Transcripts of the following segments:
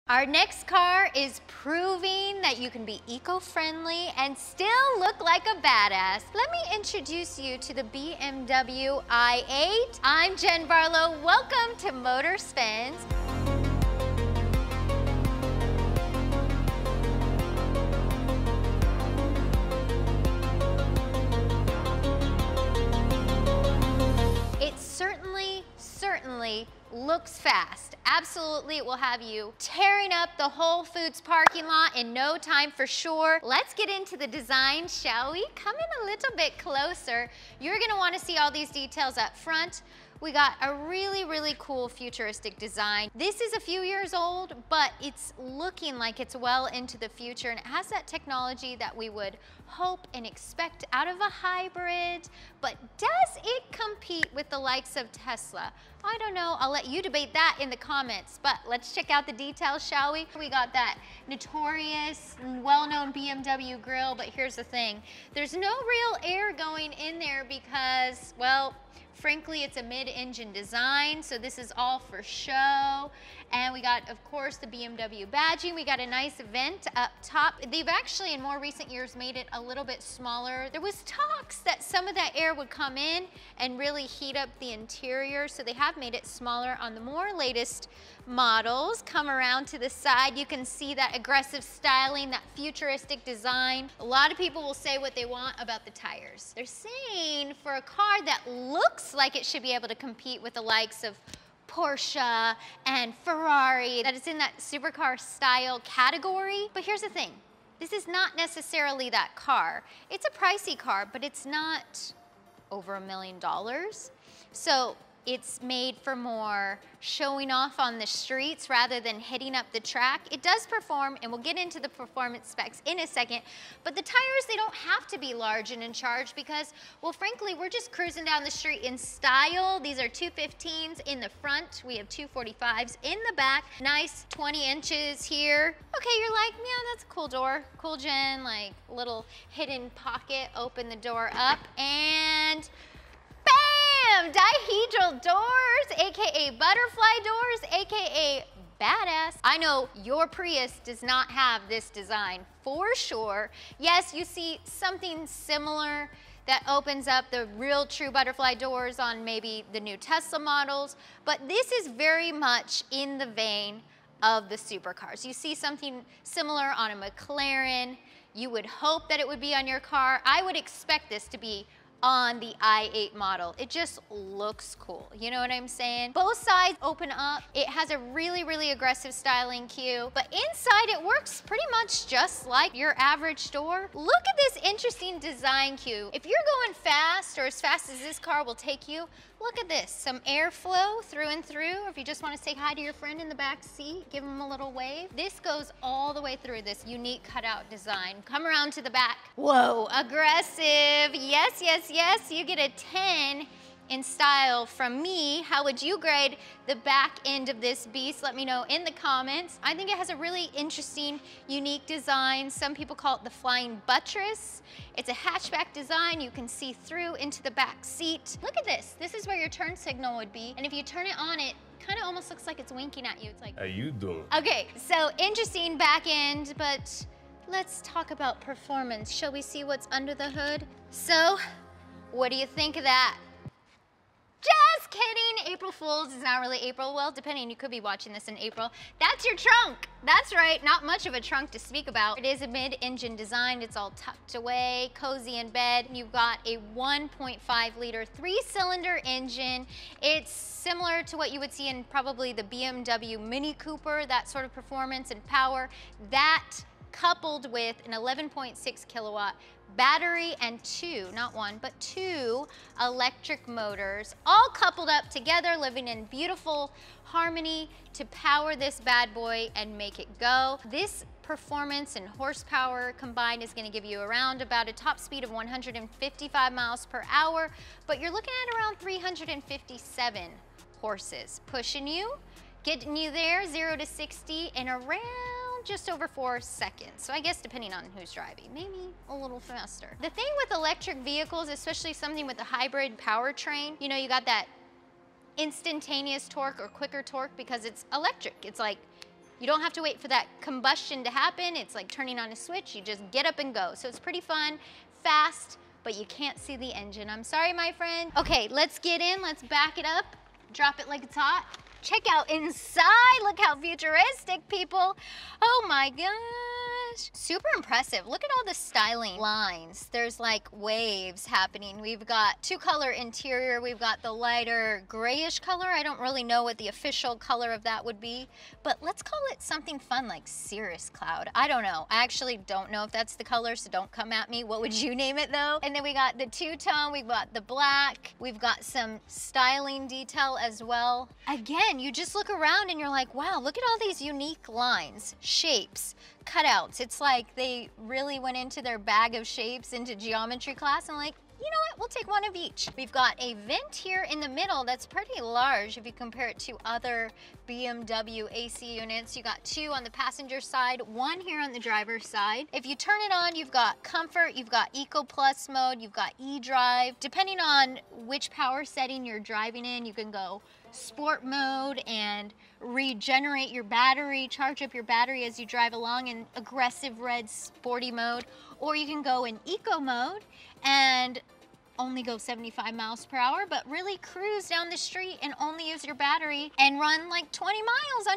Our next car is proving that you can be eco-friendly and still look like a badass. Let me introduce you to the BMW i8. I'm Jen Barlow. Welcome to Motor Spins. It certainly looks fast. Absolutely, it will have you tearing up the Whole Foods parking lot in no time for sure. Let's get into the design, shall we? Come in a little bit closer. You're gonna wanna see all these details up front. We got a really cool futuristic design. This is a few years old, but it's looking like it's well into the future, and it has that technology that we would hope and expect out of a hybrid. But does it compete with the likes of Tesla? I don't know. I'll let you debate that in the comments, but let's check out the details, shall we? We got that notorious, well-known BMW grille, but here's the thing. There's no real air going in there because, well, frankly, it's a mid-engine design, so this is all for show. And we got, of course, the BMW badging. We got a nice vent up top. They've actually, in more recent years, made it a little bit smaller. There was talks that some of that air would come in and really heat up the interior, so they have made it smaller on the more latest models. Come around to the side, you can see that aggressive styling, that futuristic design. A lot of people will say what they want about the tires. They're saying for a car that looks like it should be able to compete with the likes of Porsche and Ferrari, that it's in that supercar style category. But here's the thing, this is not necessarily that car. It's a pricey car, but it's not over $1 million. So it's made for more showing off on the streets rather than hitting up the track. It does perform, and we'll get into the performance specs in a second, but the tires, they don't have to be large and in charge because, well, frankly, we're just cruising down the street in style. These are 215s in the front. We have 245s in the back. Nice 20 inches here. Okay, you're like, yeah, that's a cool door. Cool, Jen, like little hidden pocket. Open the door up and bam! Dihedral doors, AKA butterfly doors, AKA badass. I know your Prius does not have this design for sure. Yes, you see something similar that opens up the real true butterfly doors on maybe the new Tesla models, but this is very much in the vein of the supercars. You see something similar on a McLaren. You would hope that it would be on your car. I would expect this to be on the i8 model. It just looks cool. You know what I'm saying? Both sides open up. It has a really aggressive styling cue, but inside it works pretty much just like your average door. Look at this interesting design cue. If you're going fast, or as fast as this car will take you, look at this. Some airflow through and through. Or if you just want to say hi to your friend in the back seat, give them a little wave. This goes all the way through this unique cutout design. Come around to the back. Whoa, aggressive. Yes, you get a 10 in style from me. How would you grade the back end of this beast? Let me know in the comments. I think it has a really interesting, unique design. Some people call it the flying buttress. It's a hatchback design. You can see through into the back seat. Look at this. This is where your turn signal would be. And if you turn it on, it kind of almost looks like it's winking at you. It's like, how you doing? Okay, so interesting back end, but let's talk about performance. Shall we see what's under the hood? So, what do you think of that? Just kidding, April Fool's is not really April. Well, depending, you could be watching this in April. That's your trunk. That's right, not much of a trunk to speak about. It is a mid-engine design. It's all tucked away, cozy in bed. You've got a 1.5 liter, 3-cylinder engine. It's similar to what you would see in probably the BMW Mini Cooper, that sort of performance and power. That coupled with an 11.6 kilowatt battery and not one, but two electric motors, all coupled up together, living in beautiful harmony to power this bad boy and make it go. This performance and horsepower combined is gonna give you around about a top speed of 155 miles per hour, but you're looking at around 357 horses, pushing you, getting you there 0 to 60 in around just over 4 seconds. So I guess depending on who's driving, maybe a little faster. The thing with electric vehicles, especially something with a hybrid powertrain, you know, you got that instantaneous torque or quicker torque because it's electric. It's like You don't have to wait for that combustion to happen. It's like turning on a switch. You just get up and go. So it's pretty fun, fast, but you can't see the engine. I'm sorry, my friend. Okay, let's get in. Let's back it up. Drop it like it's hot. Check out inside. Look how futuristic, people. Oh my gosh. Super impressive. Look at all the styling lines. There's like waves happening. We've got 2-color interior. We've got the lighter grayish color. I don't really know what the official color of that would be, but let's call it something fun like Cirrus Cloud. I don't know. I actually don't know if that's the color, so don't come at me. What would you name it though? And then we got the two-tone. We've got the black. We've got some styling detail as well. Again, you just look around and you're like, wow, look at all these unique lines, shapes, cutouts. It's like they really went into their bag of shapes into geometry class and like, you know what, we'll take one of each. We've got a vent here in the middle that's pretty large if you compare it to other BMW AC units. You got 2 on the passenger side, 1 here on the driver's side. If you turn it on, you've got comfort, you've got Eco Plus mode, you've got e-drive. Depending on which power setting you're driving in, you can go sport mode and regenerate your battery, charge up your battery as you drive along in aggressive red sporty mode, or you can go in eco mode and only go 75 miles per hour, but really cruise down the street and only use your battery and run like 20 miles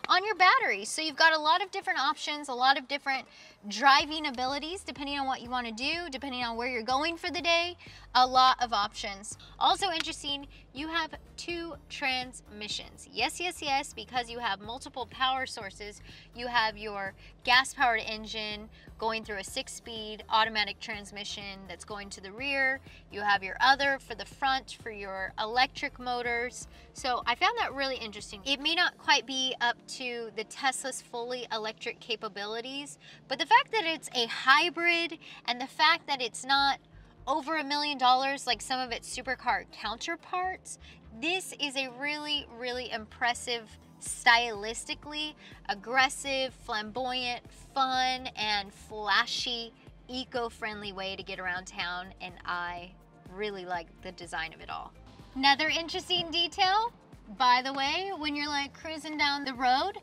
on your battery. So you've got a lot of different options, a lot of different driving abilities, depending on what you want to do, depending on where you're going for the day, a lot of options. Also interesting, you have 2 transmissions. Yes, yes, yes, because you have multiple power sources. You have your gas-powered engine going through a 6-speed automatic transmission that's going to the rear. You have your other for the front for your electric motors. So I found that really interesting. It may not quite be up to the Tesla's fully electric capabilities, but the fact that it's a hybrid and the fact that it's not over $1 million like some of its supercar counterparts, this is a really, really impressive, stylistically aggressive, flamboyant, fun, and flashy, eco-friendly way to get around town, and I really like the design of it all. Another interesting detail, by the way, when you're like cruising down the road,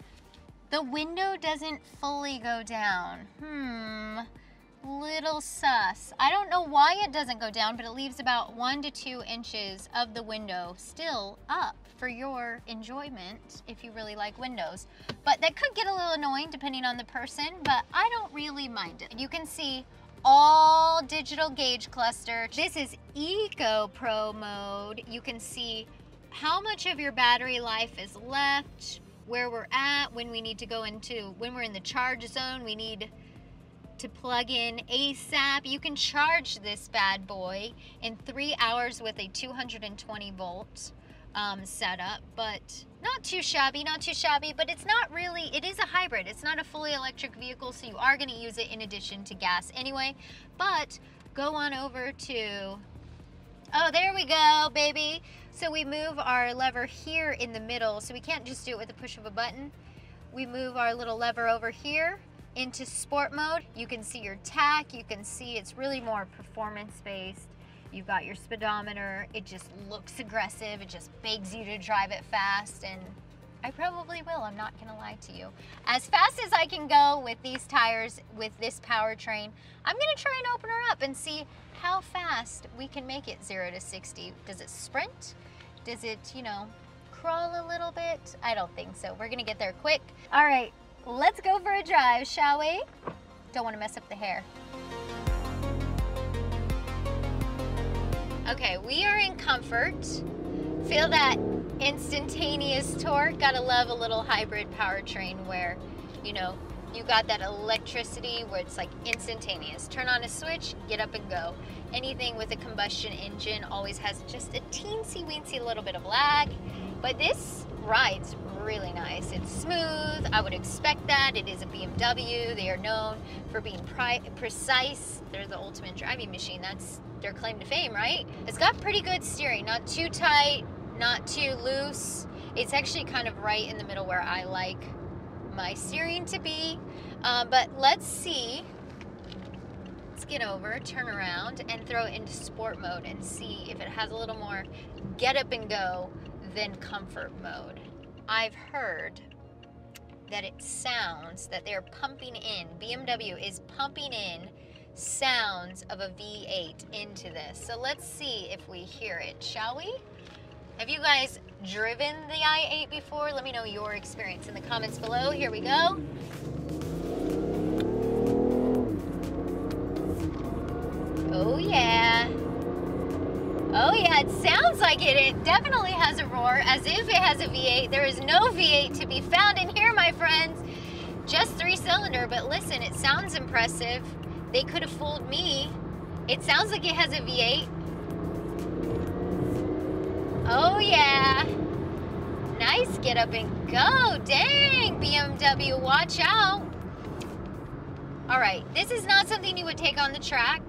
the window doesn't fully go down. Little sus. I don't know why it doesn't go down, but it leaves about 1 to 2 inches of the window still up for your enjoyment if you really like windows. But that could get a little annoying depending on the person, but I don't really mind it. You can see all digital gauge cluster. This is Eco Pro mode. You can see how much of your battery life is left, where we're at, when we need to go into, when we're in the charge zone, we need to plug in ASAP. You can charge this bad boy in 3 hours with a 220 volt setup, but not too shabby, not too shabby, but it's not really, it is a hybrid. It's not a fully electric vehicle, so you are gonna use it in addition to gas anyway. But go on over to, oh, there we go, baby. So we move our lever here in the middle, so we can't just do it with the push of a button. We move our little lever over here into sport mode. You can see your tach, you can see it's really more performance-based. You've got your speedometer, it just looks aggressive, it just begs you to drive it fast, and I probably will, I'm not gonna lie to you. As fast as I can go with these tires, with this powertrain, I'm gonna try and open her up and see how fast we can make it 0 to 60. Does it sprint? Does it, you know, crawl a little bit? I don't think so. We're gonna get there quick. All right, let's go for a drive, shall we? Don't wanna mess up the hair. Okay, we are in comfort. Feel that instantaneous torque. Gotta love a little hybrid powertrain where, you know, you got that electricity where it's like instantaneous. Turn on a switch, get up and go. Anything with a combustion engine always has just a teensy-weensy little bit of lag, but this rides really nice. It's smooth. I would expect that. It is a BMW. They are known for being precise. They're the ultimate driving machine. That's their claim to fame, right? It's got pretty good steering. Not too tight, not too loose. It's actually kind of right in the middle where I like my steering to be. But let's see. Let's get over, turn around, and throw it into sport mode and see if it has a little more get up and go than comfort mode. I've heard that it sounds that they're pumping in, BMW is pumping in sounds of a V8 into this. So let's see if we hear it, shall we? Have you guys driven the i8 before? Let me know your experience in the comments below. Here we go. Oh yeah. Oh yeah, it sounds like it. It definitely has a roar, as if it has a V8. There is no V8 to be found in here, my friends. Just 3-cylinder, but listen, it sounds impressive. They could have fooled me. It sounds like it has a V8. Oh yeah. Nice, get up and go. Dang, BMW, watch out. All right, this is not something you would take on the track,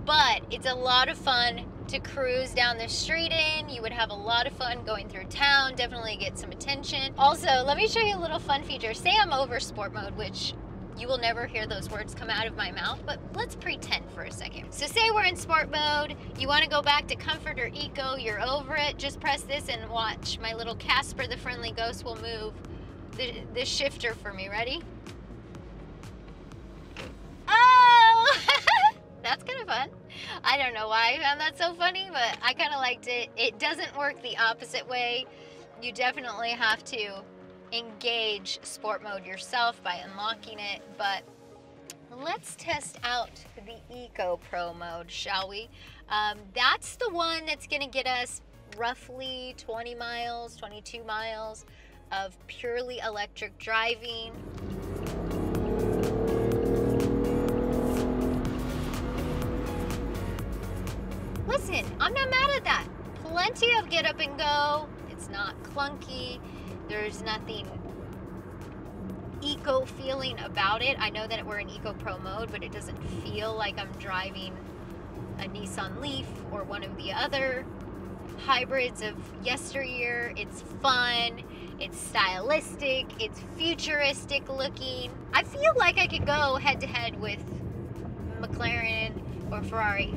but it's a lot of fun to cruise down the street in. You would have a lot of fun going through town, definitely get some attention. Also, let me show you a little fun feature. Say I'm over sport mode, which you will never hear those words come out of my mouth, but let's pretend for a second. So say we're in sport mode, you wanna go back to comfort or eco, you're over it, just press this and watch. My little Casper the Friendly Ghost will move the shifter for me, ready? Oh! That's kind of fun. I don't know why I found that so funny, but I kind of liked it. It doesn't work the opposite way. You definitely have to engage sport mode yourself by unlocking it, but let's test out the Eco Pro mode, shall we? That's the one that's gonna get us roughly 20 miles, 22 miles of purely electric driving. Listen, I'm not mad at that. Plenty of get up and go. It's not clunky. There's nothing eco feeling about it. I know that we're in Eco Pro mode, but it doesn't feel like I'm driving a Nissan Leaf or one of the other hybrids of yesteryear. It's fun, it's stylistic, it's futuristic looking. I feel like I could go head to head with McLaren or Ferrari.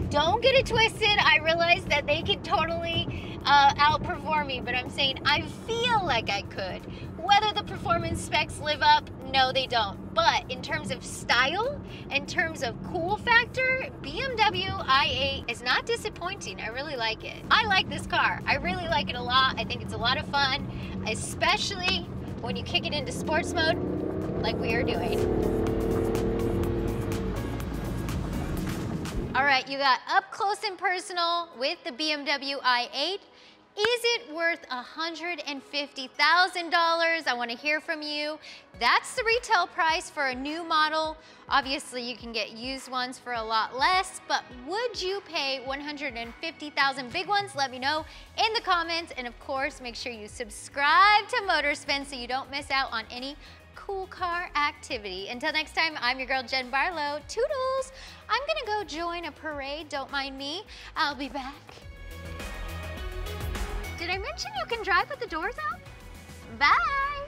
Don't get it twisted. I realize that they could totally outperform me, but I'm saying I feel like I could. Whether the performance specs live up, no, they don't. But in terms of style, in terms of cool factor, BMW i8 is not disappointing. I really like it. I like this car. I really like it a lot. I think it's a lot of fun, especially when you kick it into sports mode like we are doing. All right, you got up close and personal with the BMW i8. Is it worth $150,000? I want to hear from you. That's the retail price for a new model. Obviously, you can get used ones for a lot less, but would you pay $150,000 big ones? Let me know in the comments. And of course, make sure you subscribe to Motorspin so you don't miss out on any cool car activity. Until next time, I'm your girl, Jen Barlow. Toodles! I'm gonna go join a parade, don't mind me. I'll be back. Did I mention you can drive with the doors out? Bye!